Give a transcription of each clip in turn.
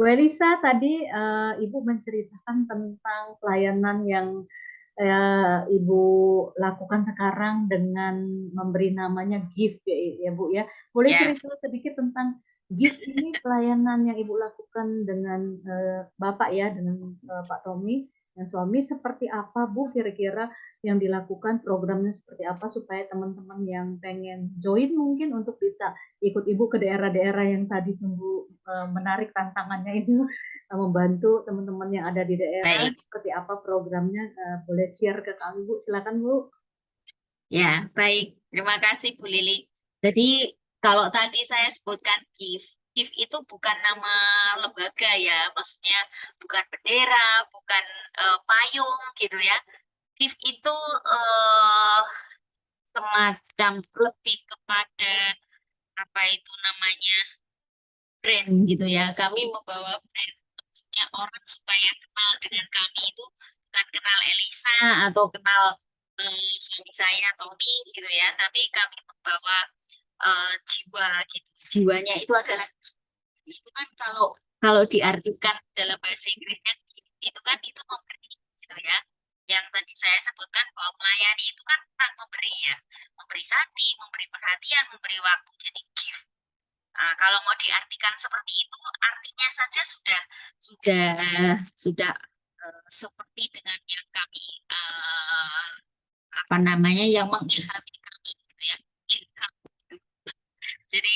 Bu Elisa, tadi Ibu menceritakan tentang pelayanan yang Ibu lakukan sekarang dengan memberi namanya gift ya Bu ya. Boleh Ya, cerita sedikit tentang gift ini, pelayanan yang Ibu lakukan dengan Bapak ya, dengan Pak Tommy dan suami, seperti apa Bu kira-kira yang dilakukan, programnya seperti apa supaya teman-teman yang pengen join mungkin untuk bisa ikut Ibu ke daerah-daerah yang tadi sungguh menarik tantangannya itu, membantu teman-teman yang ada di daerah, baik. seperti apa programnya, boleh share ke kami Bu, silakan Bu. Ya, baik. Terima kasih Bu Lili. Jadi kalau tadi saya sebutkan GIF itu bukan nama lembaga ya, maksudnya bukan bendera, bukan payung gitu ya. GIF itu eh, semacam lebih kepada apa itu namanya brand gitu ya. Kami membawa brand, maksudnya orang supaya kenal dengan kami itu bukan kenal Elisa atau kenal suami saya Tommy gitu ya, tapi kami membawa jiwa gitu. Jiwanya itu adalah, itu kan kalau kalau diartikan dalam bahasa Inggrisnya itu kan itu memberi gitu ya. Yang tadi saya sebutkan bahwa melayani itu kan tentang memberi ya, memberi hati, memberi perhatian, memberi waktu. Jadi give. Nah, kalau mau diartikan seperti itu, artinya saja sudah sudah seperti dengan yang kami apa namanya yang mengilhami kami gitu ya. Ilham. Jadi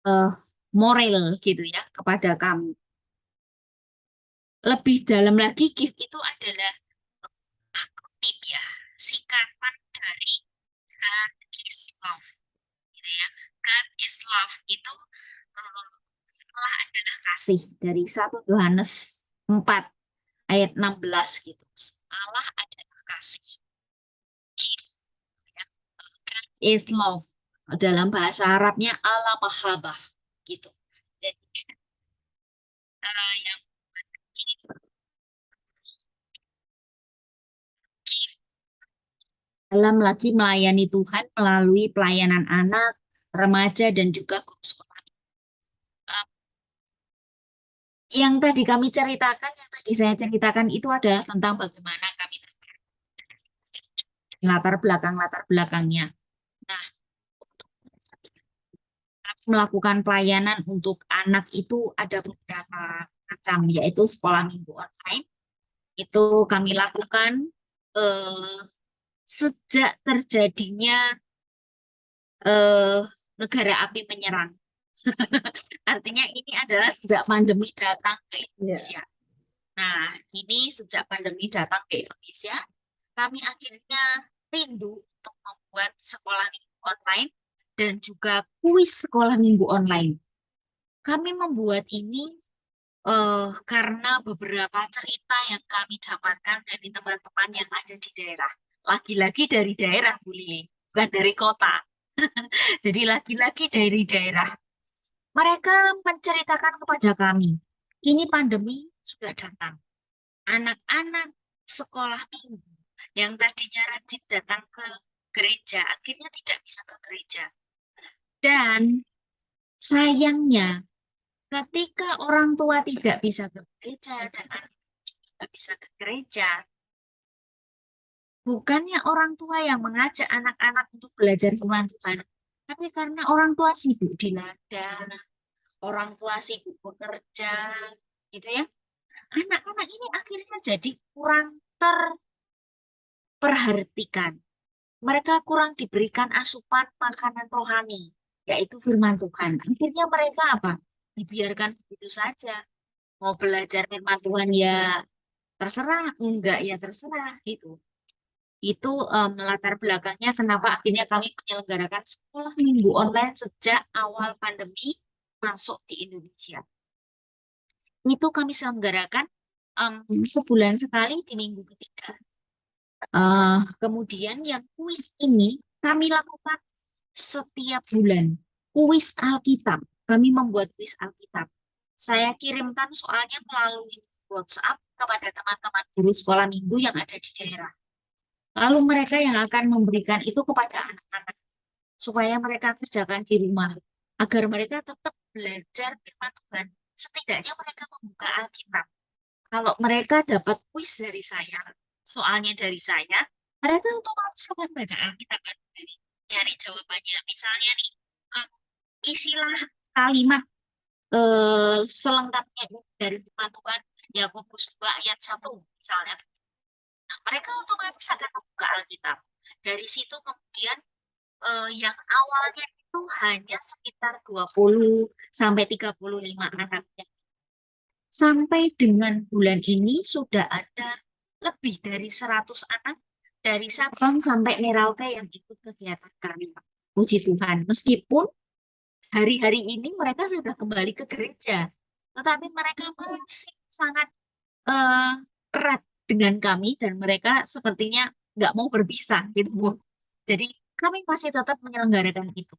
eh, moral gitu ya kepada kami. Lebih dalam lagi, GIF itu adalah akronim ya, singkatan dari God is Love gitu ya. God is Love itu Allah adalah kasih, dari 1 Yohanes 4 ayat 16 gitu. Allah adalah kasih. Give, ya. God is love. Dalam bahasa Arabnya Allah mahabbah gitu. Jadi yang ini give dalam lagi melayani Tuhan melalui pelayanan anak, remaja dan juga guru sekolah. Uh, yang tadi kami ceritakan, yang tadi saya ceritakan itu adalah tentang bagaimana kami latar belakangnya. Nah, kami melakukan pelayanan untuk anak itu ada beberapa macam, yaitu sekolah minggu online. Itu kami lakukan eh, sejak terjadinya eh, negara api menyerang. Artinya ini adalah sejak pandemi datang ke Ya. Indonesia. Nah, ini sejak pandemi datang ke Indonesia, kami akhirnya rindu untuk membuat sekolah minggu online dan juga kuis sekolah minggu online. Kami membuat ini karena beberapa cerita yang kami dapatkan dari teman-teman yang ada di daerah. Lagi-lagi dari daerah, Bu Lili, bukan dari kota. Jadi lagi-lagi dari daerah. Mereka menceritakan kepada kami, ini pandemi sudah datang. Anak-anak sekolah minggu yang tadinya rajin datang ke gereja, akhirnya tidak bisa ke gereja. Dan sayangnya, ketika orang tua tidak bisa ke gereja dan anak tidak bisa ke gereja, bukannya orang tua yang mengajak anak-anak untuk belajar firman Tuhan, tapi karena orang tua sibuk di ladang, orang tua sibuk bekerja, gitu ya. Anak-anak ini akhirnya jadi kurang terperhatikan. Mereka kurang diberikan asupan makanan rohani, yaitu firman Tuhan. Akhirnya mereka apa? Dibiarkan begitu saja. Mau belajar firman Tuhan ya terserah, enggak ya terserah gitu. Itu latar belakangnya kenapa akhirnya kami menyelenggarakan sekolah minggu online sejak awal pandemi masuk di Indonesia. Itu kami selenggarakan sebulan sekali di minggu ketiga. Kemudian yang kuis ini kami lakukan setiap bulan. Kuis Alkitab. Kami membuat kuis Alkitab. Saya kirimkan soalnya melalui WhatsApp kepada teman-teman guru sekolah minggu yang ada di daerah. Lalu mereka yang akan memberikan itu kepada anak-anak supaya mereka kerjakan di rumah agar mereka tetap belajar firman Tuhan, setidaknya mereka membuka Alkitab. Kalau mereka dapat kuis dari saya, soalnya dari saya, mereka otomatis akan baca Alkitab kan, nyari jawabannya. Misalnya nih, isilah kalimat selengkapnya dari firman Tuhan, Yakobus 2 ayat 1 misalnya. Nah, mereka otomatis akan membuka Alkitab. Dari situ kemudian yang awalnya itu hanya sekitar 20 sampai 35 anak. Sampai dengan bulan ini sudah ada lebih dari 100 anak dari Sabang sampai Merauke yang ikut kegiatan kami. Puji Tuhan, meskipun hari-hari ini mereka sudah kembali ke gereja, tetapi mereka masih sangat erat dengan kami dan mereka sepertinya nggak mau berpisah gitu, Bu. Jadi kami masih tetap menyelenggarakan itu.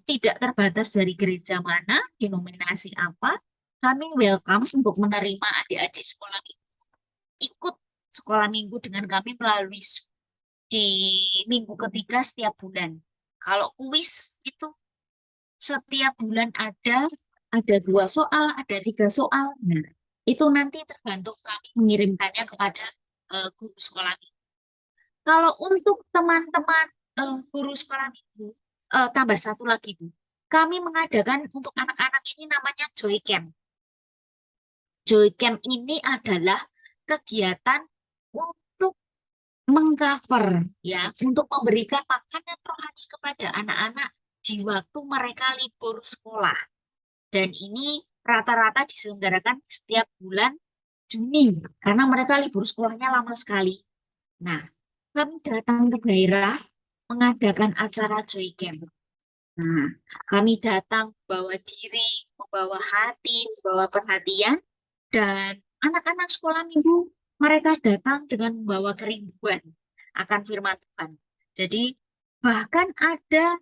Tidak terbatas dari gereja mana, denominasi apa, kami welcome untuk menerima adik-adik sekolah minggu, ikut sekolah minggu dengan kami melalui Zoom di minggu ketiga setiap bulan. Kalau kuis itu setiap bulan ada 2 soal, ada 3 soal. Nah, itu nanti tergantung kami mengirimkannya kepada guru sekolah minggu. Kalau untuk teman-teman guru sekolah minggu, tambah satu lagi, Bu. Kami mengadakan untuk anak-anak ini namanya Joy Camp. Joy Camp ini adalah kegiatan untuk mengcover ya, untuk memberikan makanan rohani kepada anak-anak di waktu mereka libur sekolah. Dan ini rata-rata diselenggarakan setiap bulan Juni karena mereka libur sekolahnya lama sekali. Nah, kami datang ke daerah mengadakan acara Joy Camp. Nah, kami datang bawa diri, membawa hati, membawa perhatian, dan anak-anak sekolah minggu mereka datang dengan membawa kerinduan akan firman Tuhan. Jadi bahkan ada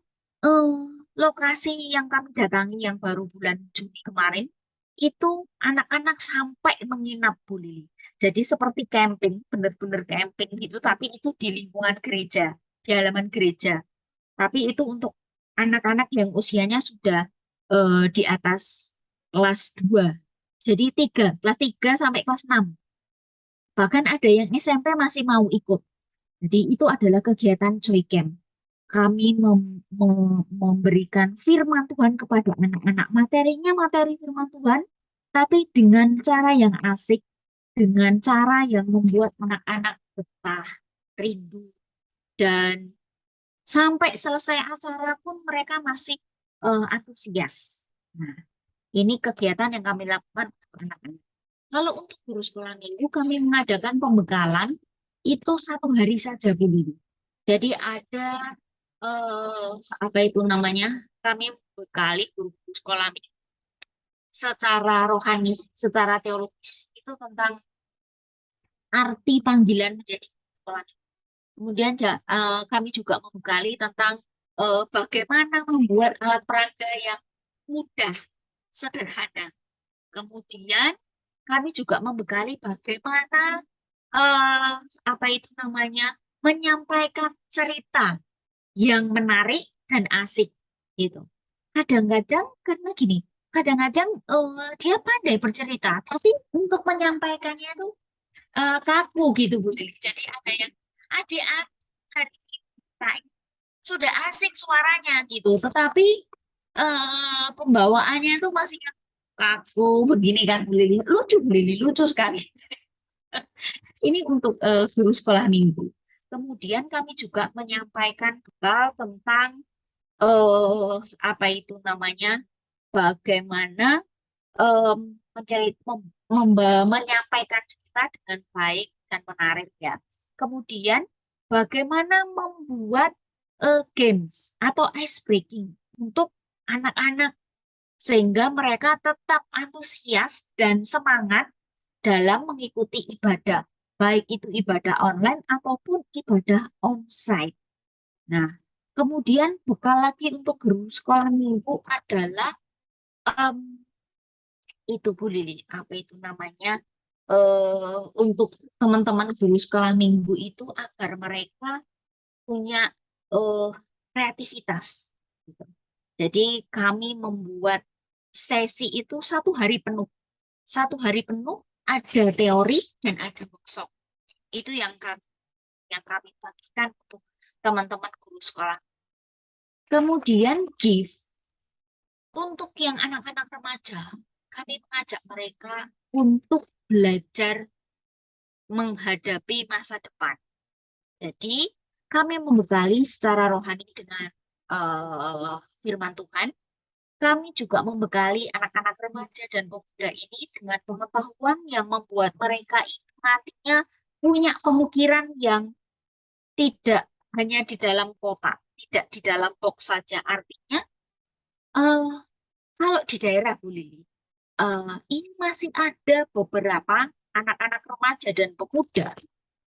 lokasi yang kami datangi yang baru bulan Juni kemarin, itu anak-anak sampai menginap, Bu Lili. Jadi seperti camping, benar-benar camping gitu, tapi itu di lingkungan gereja, di halaman gereja. Tapi itu untuk anak-anak yang usianya sudah di atas kelas 2. Jadi kelas 3 sampai kelas 6. Bahkan ada yang SMP masih mau ikut. Jadi itu adalah kegiatan Joy Camp. Kami memberikan firman Tuhan kepada anak-anak. Materinya materi firman Tuhan, tapi dengan cara yang asik, dengan cara yang membuat anak-anak betah, rindu, dan sampai selesai acara pun mereka masih antusias. Nah, ini kegiatan yang kami lakukan untuk anak-anak. Kalau untuk guru sekolah minggu, kami mengadakan pembekalan itu 1 hari saja, Bu Lili. Jadi ada apa itu namanya? Kami membekali guru-guru sekolah minggu secara rohani, secara teologis itu tentang arti panggilan menjadi sekolah minggu. Kemudian kami juga membekali tentang bagaimana membuat alat peraga yang mudah, sederhana. Kemudian kami juga membekali bagaimana apa itu namanya menyampaikan cerita yang menarik dan asik gitu. Kadang-kadang karena gini, kadang-kadang dia pandai bercerita, tapi untuk menyampaikannya tuh kaku gitu Bu Lili. Jadi ada yang adik-adik kita sudah asik suaranya gitu, tetapi pembawaannya tuh masih kaku begini kan Bu Lili. Lucu Bu Lili, lucu sekali. Ini untuk guru sekolah minggu. Kemudian kami juga menyampaikan bekal tentang apa itu namanya, bagaimana menyampaikan cerita dengan baik dan menarik ya. Kemudian bagaimana membuat games atau ice breaking untuk anak-anak sehingga mereka tetap antusias dan semangat dalam mengikuti ibadah, baik itu ibadah online ataupun ibadah onsite. Nah, kemudian bekal lagi untuk guru sekolah minggu adalah itu Bu Lili, apa itu namanya, untuk teman-teman guru sekolah minggu itu agar mereka punya kreativitas. Gitu. Jadi kami membuat sesi itu 1 hari penuh. 1 hari penuh ada teori dan ada workshop. Itu yang kami bagikan untuk teman-teman guru sekolah. Kemudian gift untuk yang anak-anak remaja, kami mengajak mereka untuk belajar menghadapi masa depan. Jadi kami membekali secara rohani dengan firman Tuhan. Kami juga membekali anak-anak remaja dan pemuda ini dengan pengetahuan yang membuat mereka itu nantinya punya pemikiran yang tidak hanya di dalam kotak, tidak di dalam box saja. Artinya, eh, kalau di daerah Bu Lili, ini masih ada beberapa anak-anak remaja dan pemuda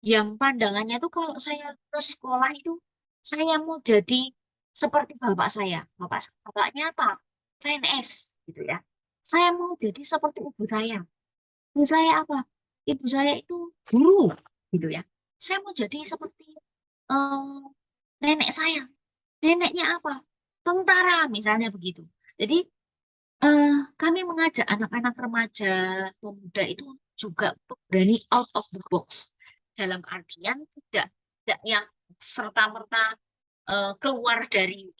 yang pandangannya tuh kalau saya lulus sekolah itu, saya mau jadi seperti bapak saya. Bapaknya apa? PNS gitu ya. Saya mau jadi seperti ibu saya. Ibu saya apa? Ibu saya itu guru gitu ya. Saya mau jadi seperti eh, nenek saya. Neneknya apa? Tentara misalnya begitu. Jadi kami mengajak anak-anak remaja pemuda itu juga untuk berani out of the box. Dalam artian tidak yang serta-merta keluar dari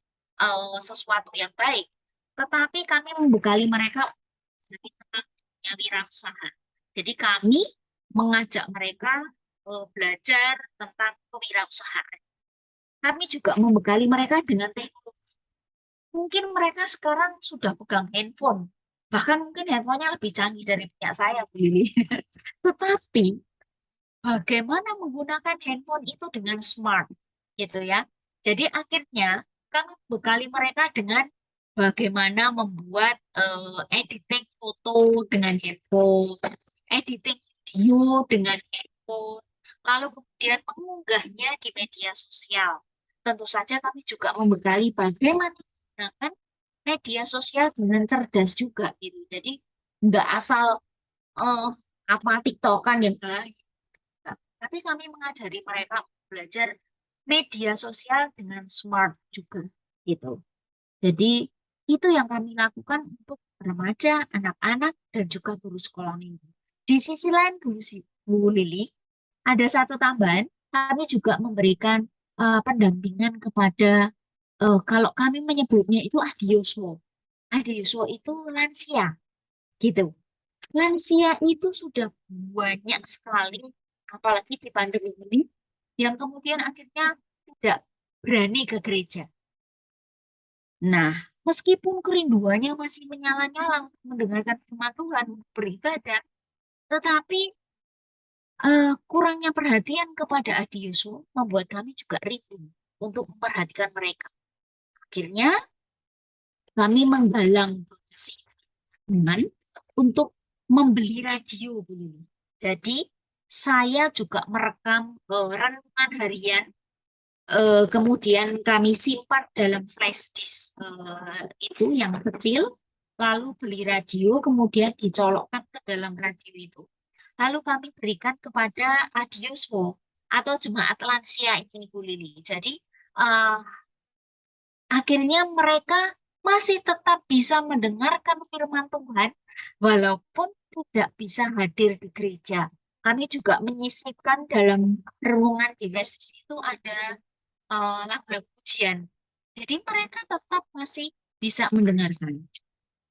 sesuatu yang baik. Tetapi kami membekali mereka jadi tentang dunia wirausaha. Jadi kami mengajak mereka belajar tentang kewirausahaan. Kami juga membekali mereka dengan teknologi. Mungkin mereka sekarang sudah pegang handphone. Bahkan mungkin handphonenya lebih canggih dari punya saya, Bu Lili. Tetapi bagaimana menggunakan handphone itu dengan smart, gitu ya. Jadi akhirnya kami bekali mereka dengan bagaimana membuat editing foto dengan handphone, editing video dengan handphone, lalu kemudian mengunggahnya di media sosial. Tentu saja kami juga membekali bagaimana menggunakan media sosial dengan cerdas juga gitu. Jadi nggak asal eh apa TikTokan yang lain. Tapi kami mengajari mereka belajar media sosial dengan smart juga gitu. Jadi itu yang kami lakukan untuk remaja, anak-anak, dan juga guru sekolah minggu. Di sisi lain, Bu Lili, ada satu tambahan, kami juga memberikan pendampingan kepada, kalau kami menyebutnya itu Adioswo. Adioswo itu lansia, gitu. Lansia itu sudah banyak sekali, apalagi di pandemi ini, yang kemudian akhirnya tidak berani ke gereja. Nah, meskipun kerinduannya masih menyala-nyala untuk mendengarkan firman Tuhan, untuk beribadah, tetapi kurangnya perhatian kepada Adi Yusuf membuat kami juga rindu untuk memperhatikan mereka. Akhirnya kami menggalang donasi dengan untuk membeli radio, Bu Lili. Jadi saya juga merekam renungan harian, kemudian kami simpan dalam flash disk itu yang kecil, lalu beli radio, kemudian dicolokkan ke dalam radio itu. Lalu kami berikan kepada Adioswo atau jemaat lansia ini, Bu Lili. Jadi eh, akhirnya mereka masih tetap bisa mendengarkan firman Tuhan walaupun tidak bisa hadir di gereja. Kami juga menyisipkan dalam renungan di flash itu ada lagu-lagu pujian. Jadi mereka tetap masih bisa mendengarkan.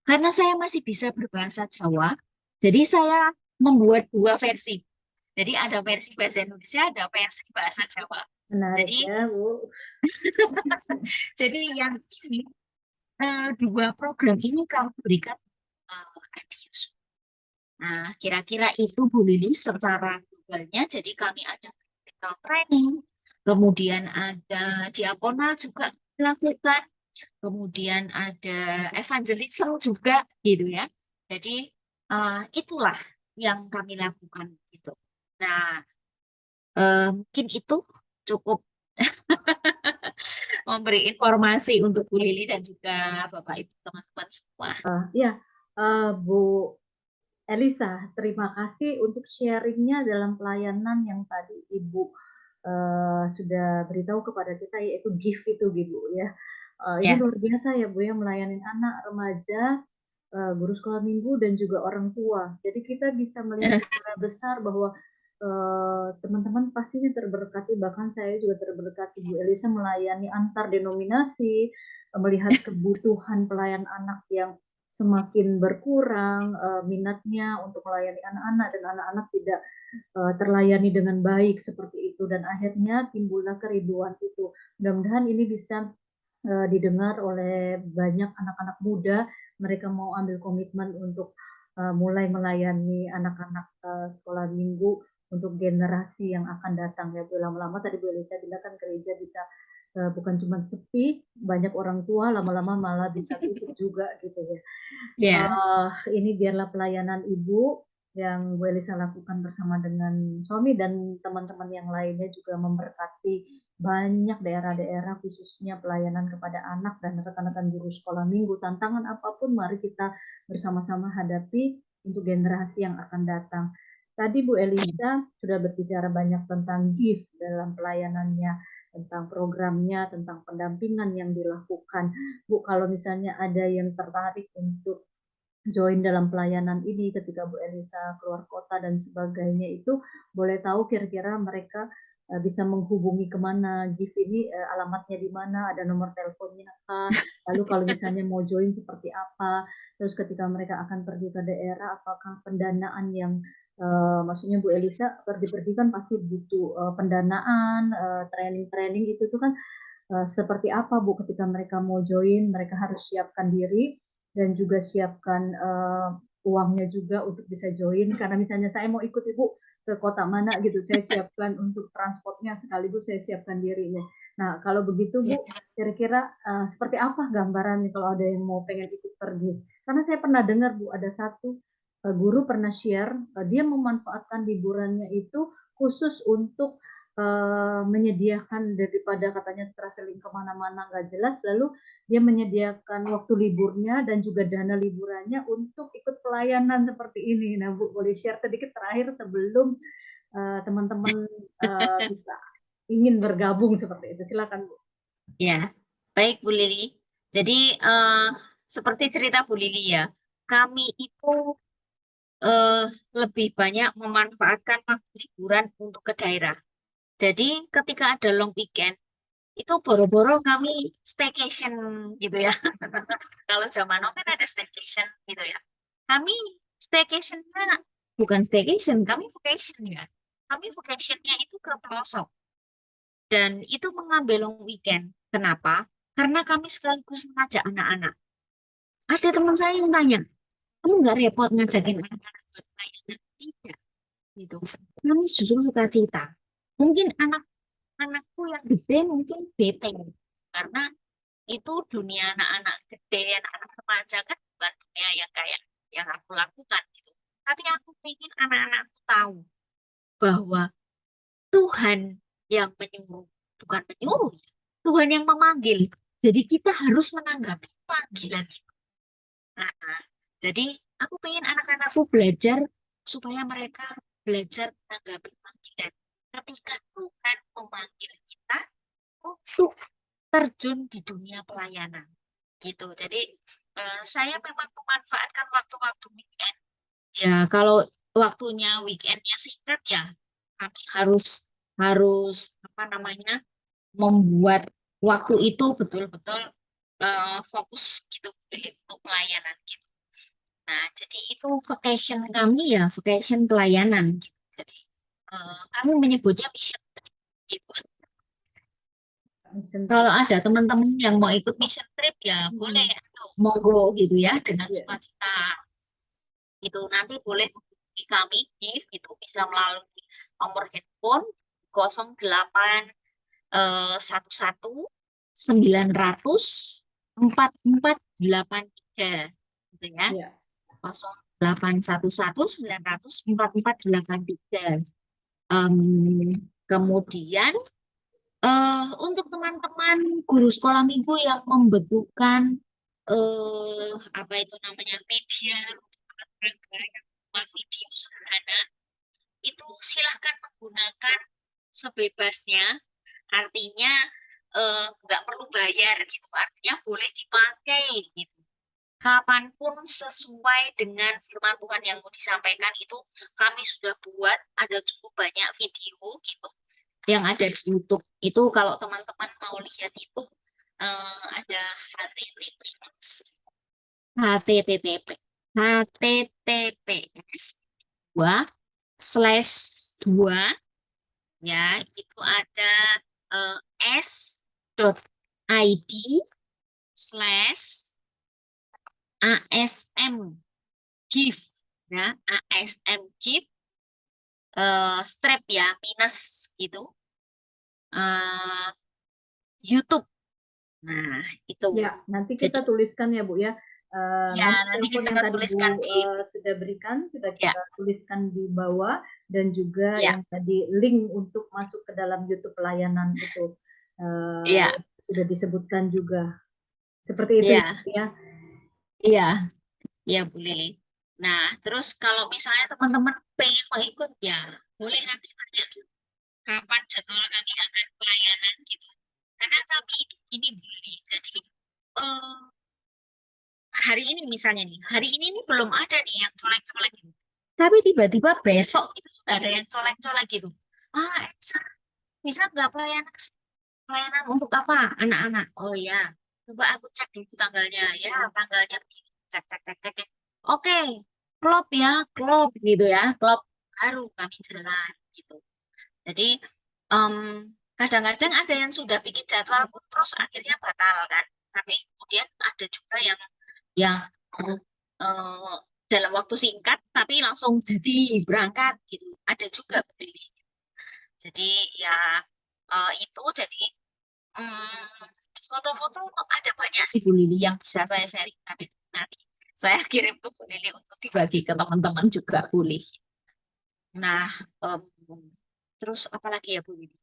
Karena saya masih bisa berbahasa Jawa, jadi saya membuat 2 versi. Jadi ada versi bahasa Indonesia, ada versi bahasa Jawa. Menarik Jadi, ya, Bu. jadi yang ini 2 program ini kami berikan Adius. Nah, kira-kira itu Bu Lili secara globalnya. Jadi kami ada critical training, kemudian ada diakonal juga dilakukan, kemudian ada evangelism juga gitu ya. Jadi itulah yang kami lakukan gitu. Nah, mungkin itu cukup memberi informasi untuk Bu Lili dan juga Bapak Ibu teman-teman semua. Ya, Bu Elisa, terima kasih untuk sharingnya dalam pelayanan yang tadi Ibu sudah beritahu kepada kita, yaitu gift itu, Ibu ya. Ini Ya. luar biasa ya Bu ya, melayani anak, remaja, guru sekolah minggu dan juga orang tua. Jadi kita bisa melihat secara besar bahwa teman-teman pastinya terberkati, bahkan saya juga terberkati Bu Elisa melayani antar denominasi, melihat kebutuhan pelayan anak yang semakin berkurang, minatnya untuk melayani anak-anak dan anak-anak tidak terlayani dengan baik seperti itu, dan akhirnya timbullah kerinduan itu. Mudah-mudahan ini bisa didengar oleh banyak anak-anak muda, mereka mau ambil komitmen untuk mulai melayani anak-anak sekolah minggu untuk generasi yang akan datang ya Bu. Lama-lama tadi Bu Elisa bilang kan gereja bisa bukan cuma sepi, banyak orang tua, lama-lama malah bisa tutup juga gitu ya. Ya. Ini biarlah pelayanan Ibu yang Bu Elisa lakukan bersama dengan suami dan teman-teman yang lainnya juga memberkati banyak daerah-daerah, khususnya pelayanan kepada anak dan rekan-rekan guru sekolah minggu. Tantangan apapun mari kita bersama-sama hadapi untuk generasi yang akan datang. Tadi Bu Elisa sudah berbicara banyak tentang gift dalam pelayanannya, tentang programnya, tentang pendampingan yang dilakukan. Bu, kalau misalnya ada yang tertarik untuk join dalam pelayanan ini ketika Bu Elisa keluar kota dan sebagainya, itu boleh tahu kira-kira mereka bisa menghubungi kemana, GIF ini alamatnya di mana, ada nomor teleponnya kah, lalu kalau misalnya mau join seperti apa, terus ketika mereka akan pergi ke daerah, apakah pendanaan yang maksudnya Bu Elisa pergi-pergi kan pasti butuh pendanaan, training-training itu tuh kan seperti apa Bu ketika mereka mau join, mereka harus siapkan diri dan juga siapkan uangnya juga untuk bisa join, karena misalnya saya mau ikut Ibu ke kota mana gitu, saya siapkan untuk transportnya sekaligus saya siapkan dirinya. Nah kalau begitu Ya. Bu, kira-kira seperti apa gambarannya kalau ada yang mau pengen ikut pergi? Karena saya pernah dengar Bu, ada satu guru pernah share, dia memanfaatkan liburannya itu khusus untuk menyediakan, daripada katanya traveling kemana-mana nggak jelas, lalu dia menyediakan waktu liburnya dan juga dana liburannya untuk ikut pelayanan seperti ini. Nah Bu, boleh share sedikit terakhir sebelum teman-teman bisa ingin bergabung seperti itu, silakan Bu. Ya, baik Bu Lili. Jadi seperti cerita Bu Lili ya, kami itu eh, lebih banyak memanfaatkan waktu liburan untuk ke daerah. Jadi ketika ada long weekend, itu boro-boro kami staycation gitu ya. Kalau zaman now kan ada staycation gitu ya. Kami staycationnya bukan staycation, kami vacation ya. Kami vacationnya itu ke pelosok dan itu mengambil long weekend. Kenapa? Karena kami sekaligus mengajak anak-anak. Ada teman saya yang tanya, kamu nggak repot ngajakin anak-anak buat pelayanan? Tidak, gitu. Kami justru suka cita. Mungkin anak-anakku yang gede mungkin bete karena itu dunia anak-anak gede, anak-anak remaja kan bukan dunia yang kayak yang aku lakukan gitu. Tapi aku ingin anak-anakku tahu bahwa Tuhan yang menyuruh, bukan menyuruh, ya, Tuhan yang memanggil. Jadi kita harus menanggapi panggilan itu. Nah, jadi aku pengen anak-anakku belajar supaya mereka belajar menanggapi panggilan. Ketika Tuhan memanggil kita untuk terjun di dunia pelayanan, gitu. Jadi saya memang memanfaatkan waktu-waktu weekend. Ya, kalau waktunya weekendnya singkat ya, kami harus harus apa namanya membuat waktu itu betul-betul fokus gitu untuk pelayanan gitu. Nah, jadi itu vocation kami ya, vocation pelayanan gitu. Jadi kami menyebutnya mission trip gitu. Mission Kalau trip. ada teman-teman yang mau ikut mission trip ya boleh, monggo gitu ya dengan Ya. sukacita. Itu nanti boleh hubungi kami GIF itu bisa melalui nomor handphone 08 11 900 4483 gitu ya. Ya. 0811 900 4483. Kemudian untuk teman-teman guru sekolah minggu yang membutuhkan apa itu namanya media yang video sederhana, itu silahkan menggunakan sebebasnya. Artinya nggak perlu bayar gitu, artinya boleh dipakai gitu. Kapanpun sesuai dengan firman Tuhan yang mau disampaikan itu kami sudah buat, ada cukup banyak video gitu yang ada di YouTube. Itu kalau teman-teman mau lihat itu ada http https 2/2 ya, itu ada s.id slash ASM gift ya, ASM gift strap ya minus gitu YouTube. Nah, itu. Ya, nanti Jadi kita tuliskan ya Bu ya. ya Nomor nanti telepon kita yang tadi tuliskan Bu di sudah berikan, sudah ya kita tuliskan di bawah, dan juga ya yang tadi link untuk masuk ke dalam YouTube pelayanan itu ya sudah disebutkan juga. Seperti itu ya ya. iya ya Bu Lili. Nah, terus kalau misalnya teman-teman pengen mau ikut ya boleh nanti tanya dulu kapan jadwal kami akan pelayanan gitu. Karena kami itu ini Bu Lili. Jadi hari ini misalnya nih, hari ini nih belum ada nih yang colek-colek gitu. Tapi tiba-tiba besok itu sudah ada yang colek-colek gitu. Ah, bisa nggak pelayanan pelayanan untuk apa? Anak-anak. Oh ya, coba aku cek dulu tanggalnya. Ya, tanggalnya begini. Cek, cek, cek, cek, cek. Oke, klop ya, klop gitu ya, klop baru kami jalan gitu. Jadi em, kadang-kadang ada yang sudah bikin jadwal pun terus akhirnya batal kan. Tapi kemudian ada juga yang eh, dalam waktu singkat tapi langsung jadi berangkat gitu. Ada juga begini. Jadi ya itu jadi foto-foto ada banyak sih Bu Lili yang bisa saya sharing tapi nanti saya kirim ke Bu Lili untuk dibagi ke teman-teman juga boleh. Nah, em, terus apa lagi ya Bu Lili?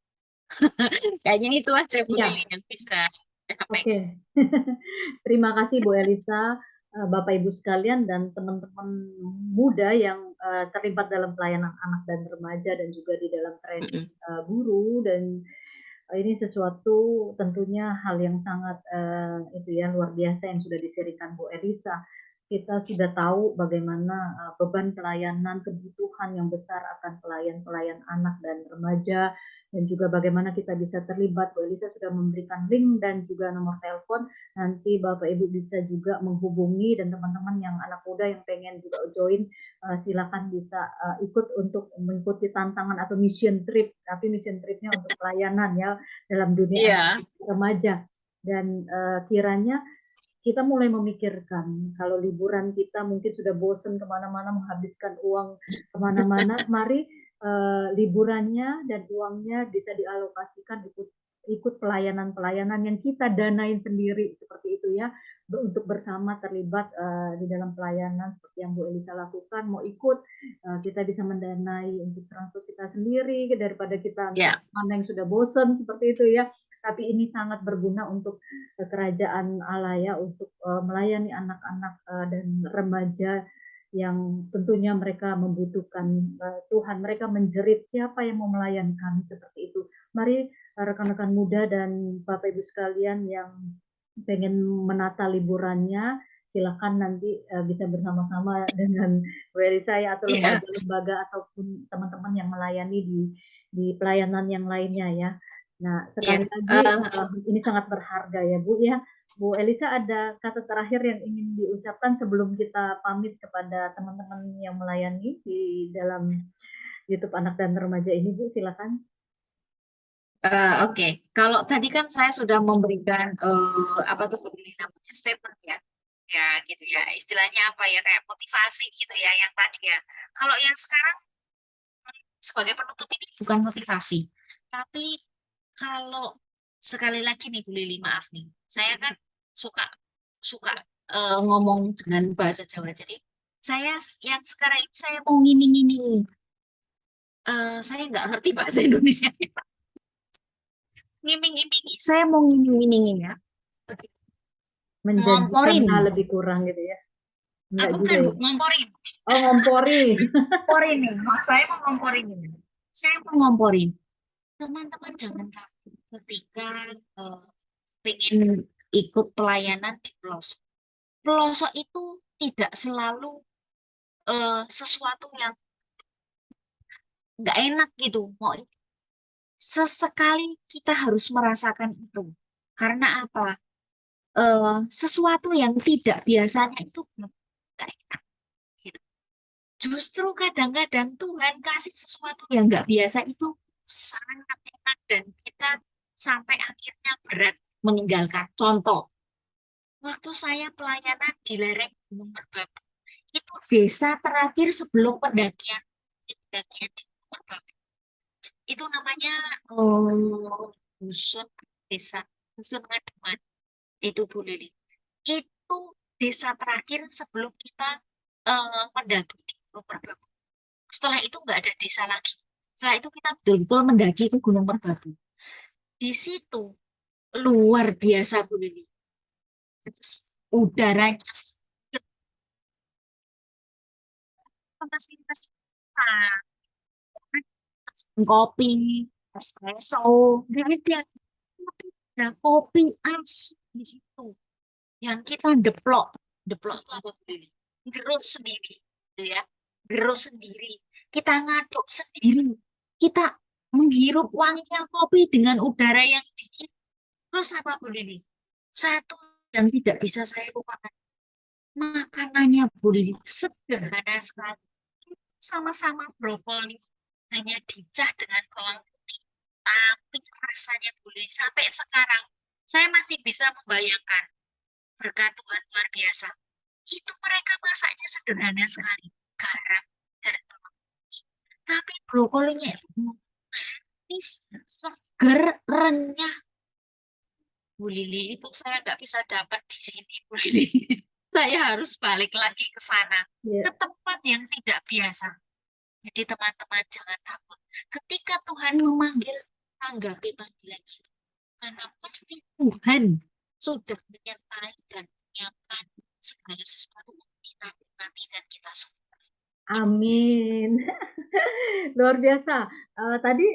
Kayaknya itu aja Bu Iya, Lili yang bisa saya sampaikan. oke. Terima kasih Bu Elisa, Bapak Ibu sekalian, dan teman-teman muda yang terlibat dalam pelayanan anak dan remaja dan juga di dalam training Mm-mm. guru. Dan ini sesuatu tentunya hal yang sangat itu ya luar biasa yang sudah diserikan Bu Elisa. Kita sudah tahu bagaimana beban pelayanan, kebutuhan yang besar akan pelayan-pelayan anak dan remaja, dan juga bagaimana kita bisa terlibat. Bu Elisa sudah memberikan link dan juga nomor telepon. Nanti Bapak Ibu bisa juga menghubungi, dan teman-teman yang anak muda yang pengen juga join, silakan bisa ikut untuk mengikuti tantangan atau mission trip, tapi mission tripnya untuk pelayanan ya dalam dunia anak Iya. remaja. Dan kiranya kita mulai memikirkan kalau liburan kita mungkin sudah bosan kemana-mana, menghabiskan uang kemana-mana, mari liburannya dan uangnya bisa dialokasikan ikut pelayanan-pelayanan yang kita danain sendiri seperti itu ya, untuk bersama terlibat di dalam pelayanan seperti yang Bu Elisa lakukan. Mau ikut, kita bisa mendanai untuk transport kita sendiri daripada kita Ya. mana yang sudah bosan seperti itu ya. Tapi ini sangat berguna untuk kerajaan Allah ya, untuk melayani anak-anak dan remaja yang tentunya mereka membutuhkan Tuhan. Mereka menjerit, siapa yang mau melayani kami, seperti itu. Mari rekan-rekan muda dan Bapak Ibu sekalian yang pengen menata liburannya, silakan nanti bisa bersama-sama dengan saya atau Iya. lembaga-lembaga ataupun teman-teman yang melayani di pelayanan yang lainnya ya. Nah, Iya. sekali lagi ini sangat berharga ya Bu ya. Bu Elisa, ada kata terakhir yang ingin diucapkan sebelum kita pamit kepada teman-teman yang melayani di dalam YouTube Anak dan Remaja ini, Bu, silakan. Oke, kalau tadi kan saya sudah memberikan apa tuh namanya statement ya, ya gitu ya, istilahnya apa ya kayak motivasi gitu ya yang tadi ya. Kalau yang sekarang sebagai penutup ini bukan motivasi, tapi kalau sekali lagi nih Bu Lili, maaf nih, saya kan suka suka ngomong dengan bahasa Jawa, jadi saya yang sekarang ini saya mau ngiming-ngiming, saya nggak ngerti bahasa Indonesia. Ngiming-ngiming, saya mau ngiming-ngimingin ya. Menjanjikan Ngomporin. hal lebih kurang gitu ya. Enggak Bukan juga Bu, ya. ngomporin. Oh, ngomporin. Saya ngomporin nih. Saya mau ngomporin ini. Saya mau ngomporin. Teman-teman jangan takut. ketika pengen ikut pelayanan di pelosok. Pelosok itu tidak selalu sesuatu yang nggak enak gitu. Mau sesekali kita harus merasakan itu. Karena apa? Sesuatu yang tidak biasanya itu belum nggak enak. Gitu. Justru kadang-kadang Tuhan kasih sesuatu yang nggak biasa itu sangat enak dan kita sampai akhirnya berat meninggalkan. Contoh, waktu saya pelayanan di lereng Gunung Merbabu, itu desa terakhir sebelum pendakian di Merbabu. Itu namanya dusun desa dusun Ngademan itu Bu Lili. Itu desa terakhir sebelum kita mendaki di Gunung Merbabu. Setelah itu nggak ada desa lagi. Setelah itu kita betul-betul mendaki ke Gunung Merbabu. Di situ luar biasa Bu Lili. Udaranya segar, masih kopi, espresso, nggak ada. Tapi ada kopi asli di situ. Yang kita deplok. Deplok itu apa Bu Lili? Gerus sendiri, gitu ya. Gerus sendiri. Kita ngaduk sendiri. Kita menghirup wanginya kopi dengan udara yang dingin. Terus apa Bu Lili? Satu yang tidak bisa saya lupakan. Makanannya Bu Lili sederhana sekali. Sama-sama brokoli. Hanya dicah dengan bawang putih. Tapi rasanya Bu Lili sampai sekarang. Saya masih bisa membayangkan berkat Tuhan luar biasa. Itu mereka masaknya sederhana sekali. Garam dan bawang putih. Tapi brokolinya itu manis, seger, renyah. Bu Lili itu saya nggak bisa dapat di sini, Bu Lili. Saya harus balik lagi ke sana, Ya, ke tempat yang tidak biasa. Jadi teman-teman jangan takut. Ketika Tuhan memanggil, tanggapi panggilan itu. Karena pasti Tuhan sudah menyertai dan menyiapkan segala sesuatu untuk kita nikmati dan kita syukuri. Itu amin. Luar biasa. Tadi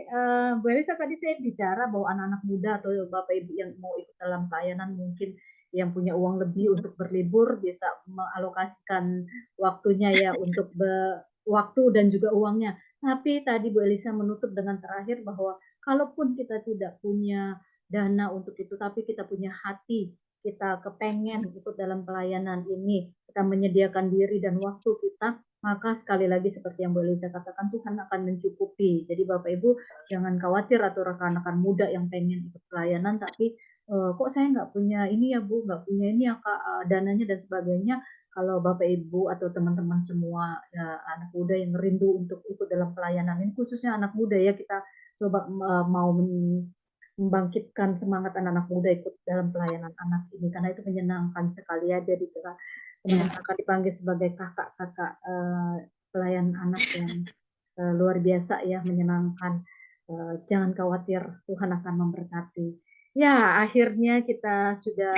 Bu Elisa tadi saya bicara bahwa anak-anak muda atau Bapak Ibu yang mau ikut dalam pelayanan mungkin yang punya uang lebih untuk berlibur bisa mengalokasikan waktunya ya untuk waktu dan juga uangnya. Tapi tadi Bu Elisa menutup dengan terakhir bahwa kalaupun kita tidak punya dana untuk itu, tapi kita punya hati, kita kepengen ikut dalam pelayanan ini, kita menyediakan diri dan waktu kita, maka sekali lagi seperti yang Bu Eliza katakan, Tuhan akan mencukupi. Jadi Bapak Ibu jangan khawatir atau rekan-rekan muda yang pengen ikut pelayanan tapi kok saya nggak punya ini ya Bu, nggak punya ini ya Kak, dananya dan sebagainya. Kalau Bapak Ibu atau teman-teman semua ya, anak muda yang rindu untuk ikut dalam pelayanan ini, khususnya anak muda ya, kita coba mau membangkitkan semangat anak-anak muda ikut dalam pelayanan anak ini karena itu menyenangkan sekali ya. Jadi teman-teman akan dipanggil sebagai kakak-kakak pelayan anak yang luar biasa ya, menyenangkan. Jangan khawatir, Tuhan akan memberkati. Ya, akhirnya kita sudah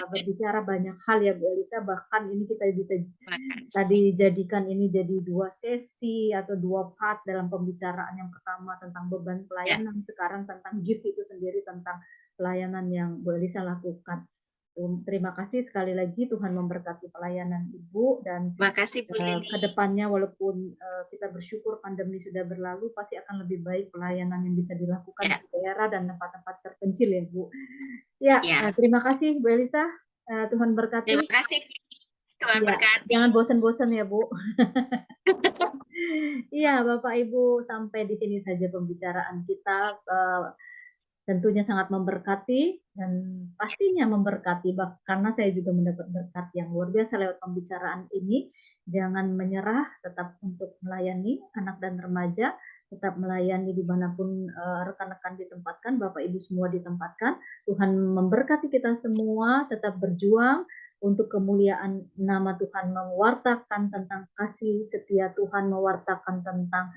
berbicara banyak hal ya Bu Elisa, bahkan ini kita bisa makasih. tadi jadikan ini jadi 2 sesi atau 2 part dalam pembicaraan. Yang pertama tentang beban Ya, pelayanan, sekarang tentang gift itu sendiri, tentang pelayanan yang Bu Elisa lakukan. Terima kasih sekali lagi, Tuhan memberkati pelayanan Ibu dan makasih Bu ke Lili. depannya walaupun kita bersyukur pandemi sudah berlalu, pasti akan lebih baik pelayanan yang bisa dilakukan Ya, di daerah dan tempat-tempat terpencil ya Bu. Ya, ya. terima kasih Bu Elisa, Tuhan Terima berkati. kasih Bu Lili. Tuhan Iya, berkati. jangan bosan-bosan ya Bu. Iya, Bapak Ibu, sampai di sini saja pembicaraan kita. Tentunya sangat memberkati dan pastinya memberkati, karena saya juga mendapat berkat yang luar biasa lewat pembicaraan ini. Jangan menyerah, tetap untuk melayani anak dan remaja, tetap melayani dimanapun rekan-rekan ditempatkan, Bapak Ibu semua ditempatkan. Tuhan memberkati kita semua, tetap berjuang untuk kemuliaan nama Tuhan, mewartakan tentang kasih setia Tuhan, mewartakan tentang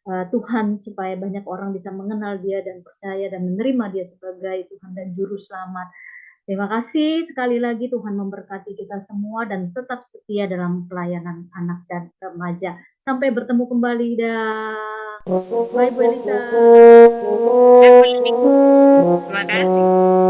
Tuhan supaya banyak orang bisa mengenal Dia dan percaya dan menerima Dia sebagai Tuhan dan Juru Selamat. Terima kasih sekali lagi, Tuhan memberkati kita semua dan tetap setia dalam pelayanan anak dan remaja. Sampai bertemu kembali, dah. Bye Bu Elisa. Ya, Bu Lili. Terima kasih.